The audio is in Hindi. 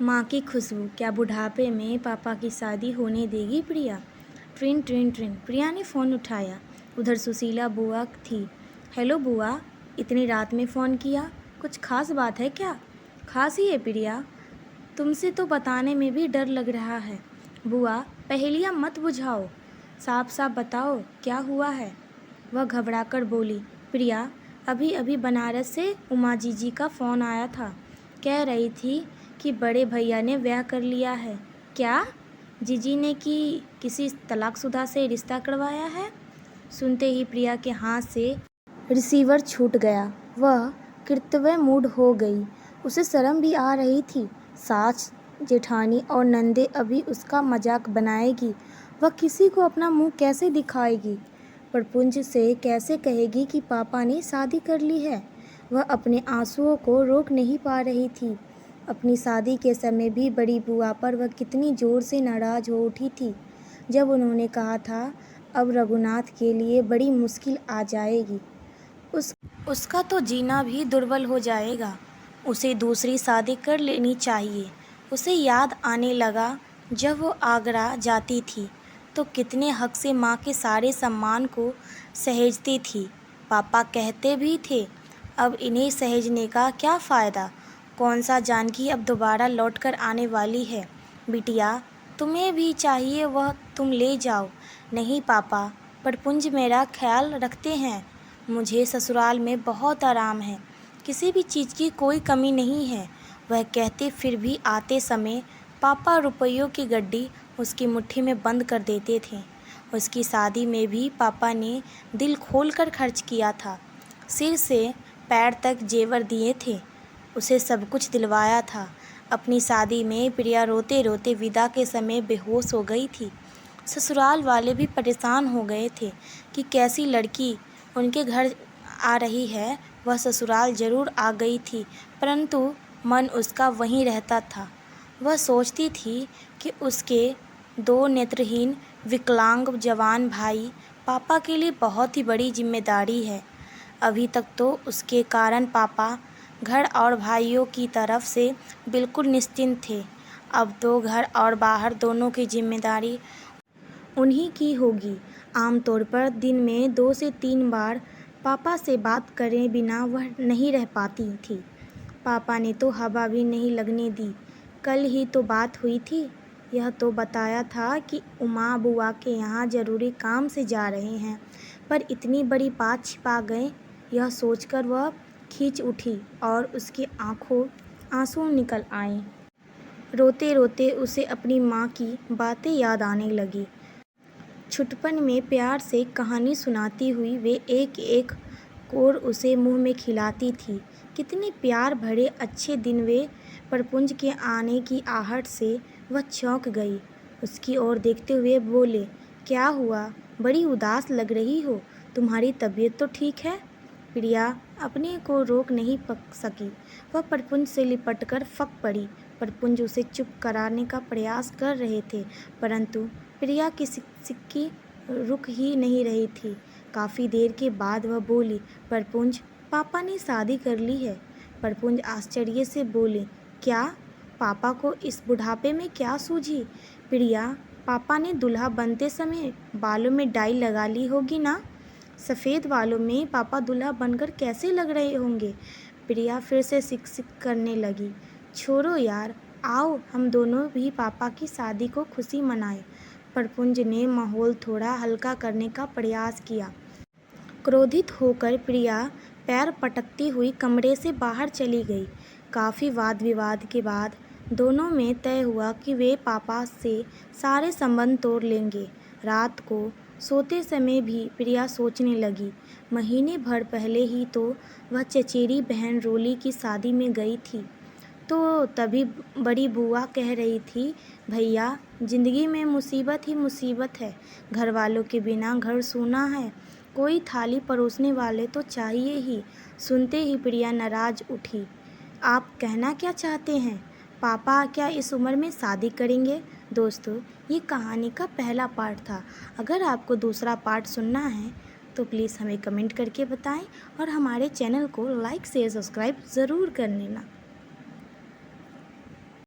माँ की खुशबू, क्या बुढ़ापे में पापा की शादी होने देगी प्रिया? ट्रिन ट्रिन ट्रिन। प्रिया ने फ़ोन उठाया। उधर सुशीला बुआ थी। हेलो बुआ, इतनी रात में फ़ोन किया, कुछ खास बात है क्या? खास ही है प्रिया, तुमसे तो बताने में भी डर लग रहा है। बुआ, पहेलियाँ मत बुझाओ, साफ साफ बताओ क्या हुआ है। वह घबराकर बोली। प्रिया, अभी अभी बनारस से उमा जीजी का फ़ोन आया था। कह रही थी कि बड़े भैया ने ब्याह कर लिया है। क्या? जीजी ने कि किसी तलाकशुदा से रिश्ता करवाया है? सुनते ही प्रिया के हाथ से रिसीवर छूट गया। वह कृतव्य मूड हो गई। उसे शर्म भी आ रही थी। सास, जेठानी और नंदे अभी उसका मजाक बनाएगी। वह किसी को अपना मुंह कैसे दिखाएगी? प्रपुंज से कैसे कहेगी कि पापा ने शादी कर ली है? वह अपने आंसुओं को रोक नहीं पा रही थी। अपनी शादी के समय भी बड़ी बुआ पर वह कितनी ज़ोर से नाराज़ हो उठी थी, जब उन्होंने कहा था अब रघुनाथ के लिए बड़ी मुश्किल आ जाएगी। उसका तो जीना भी दुर्बल हो जाएगा। उसे दूसरी शादी कर लेनी चाहिए। उसे याद आने लगा जब वो आगरा जाती थी तो कितने हक से माँ के सारे सम्मान को सहेजती थी। पापा कहते भी थे अब इन्हें सहेजने का क्या फ़ायदा। कौन सा जानकी अब दोबारा लौट कर आने वाली है। बिटिया, तुम्हें भी चाहिए वह तुम ले जाओ। नहीं पापा, प्रपुंज मेरा ख्याल रखते हैं। मुझे ससुराल में बहुत आराम है, किसी भी चीज़ की कोई कमी नहीं है। वह कहते फिर भी आते समय पापा रुपयों की गड्डी उसकी मुट्ठी में बंद कर देते थे। उसकी शादी में भी पापा ने दिल खोलकर खर्च किया था। सिर से पैर तक जेवर दिए थे। उसे सब कुछ दिलवाया था। अपनी शादी में प्रिया रोते रोते विदा के समय बेहोश हो गई थी। ससुराल वाले भी परेशान हो गए थे कि कैसी लड़की उनके घर आ रही है। वह ससुराल जरूर आ गई थी, परंतु मन उसका वहीं रहता था। वह सोचती थी कि उसके दो नेत्रहीन विकलांग जवान भाई पापा के लिए बहुत ही बड़ी जिम्मेदारी है। अभी तक तो उसके कारण पापा घर और भाइयों की तरफ से बिल्कुल निश्चिंत थे। अब तो घर और बाहर दोनों की जिम्मेदारी उन्हीं की होगी। आमतौर पर दिन में 2 से 3 बार पापा से बात करे बिना वह नहीं रह पाती थी। पापा ने तो हवा भी नहीं लगने दी। कल ही तो बात हुई थी। यह तो बताया था कि उमा बुआ के यहाँ ज़रूरी काम से जा रहे हैं, पर इतनी बड़ी बात छिपा गए, यह सोचकर वह खींच उठी और उसकी आंखों आंसू निकल आए। रोते रोते उसे अपनी माँ की बातें याद आने लगी। छुटपन में प्यार से कहानी सुनाती हुई वे एक एक कोर उसे मुंह में खिलाती थी। कितने प्यार भरे अच्छे दिन वे। प्रपुंज के आने की आहट से वह चौंक गई। उसकी ओर देखते हुए बोले, क्या हुआ, बड़ी उदास लग रही हो, तुम्हारी तबीयत तो ठीक है? प्रिया अपने को रोक नहीं सकी। वह प्रपुंज से लिपटकर फक पड़ी। प्रपुंज उसे चुप कराने का प्रयास कर रहे थे, परंतु प्रिया की सिक्की रुक ही नहीं रही थी। काफ़ी देर के बाद वह बोली, प्रपुंज, पापा ने शादी कर ली है। प्रपुंज आश्चर्य से बोले, क्या? पापा को इस बुढ़ापे में क्या सूझी? प्रिया, पापा ने दूल्हा बनते समय बालों में डाई लगा ली होगी ना? सफ़ेद बालों में पापा दूल्हा बनकर कैसे लग रहे होंगे? प्रिया फिर से सिक सिक करने लगी। छोड़ो यार, आओ हम दोनों भी पापा की शादी को खुशी मनाएं। प्रपुंज ने माहौल थोड़ा हल्का करने का प्रयास किया। क्रोधित होकर प्रिया पैर पटकती हुई कमरे से बाहर चली गई। काफ़ी वाद विवाद के बाद दोनों में तय हुआ कि वे पापा से सारे संबंध तोड़ लेंगे। रात को सोते समय भी प्रिया सोचने लगी। महीने भर पहले ही तो वह चचेरी बहन रोली की शादी में गई थी, तो तभी बड़ी बुआ कह रही थी, भैया, ज़िंदगी में मुसीबत ही मुसीबत है। घर वालों के बिना घर सूना है, कोई थाली परोसने वाले तो चाहिए ही। सुनते ही प्रिया नाराज उठी। आप कहना क्या चाहते हैं? पापा क्या इस उम्र में शादी करेंगे? दोस्तों, ये कहानी का पहला पार्ट था। अगर आपको दूसरा पार्ट सुनना है तो प्लीज़ हमें कमेंट करके बताएं और हमारे चैनल को लाइक शेयर सब्सक्राइब ज़रूर कर लेना।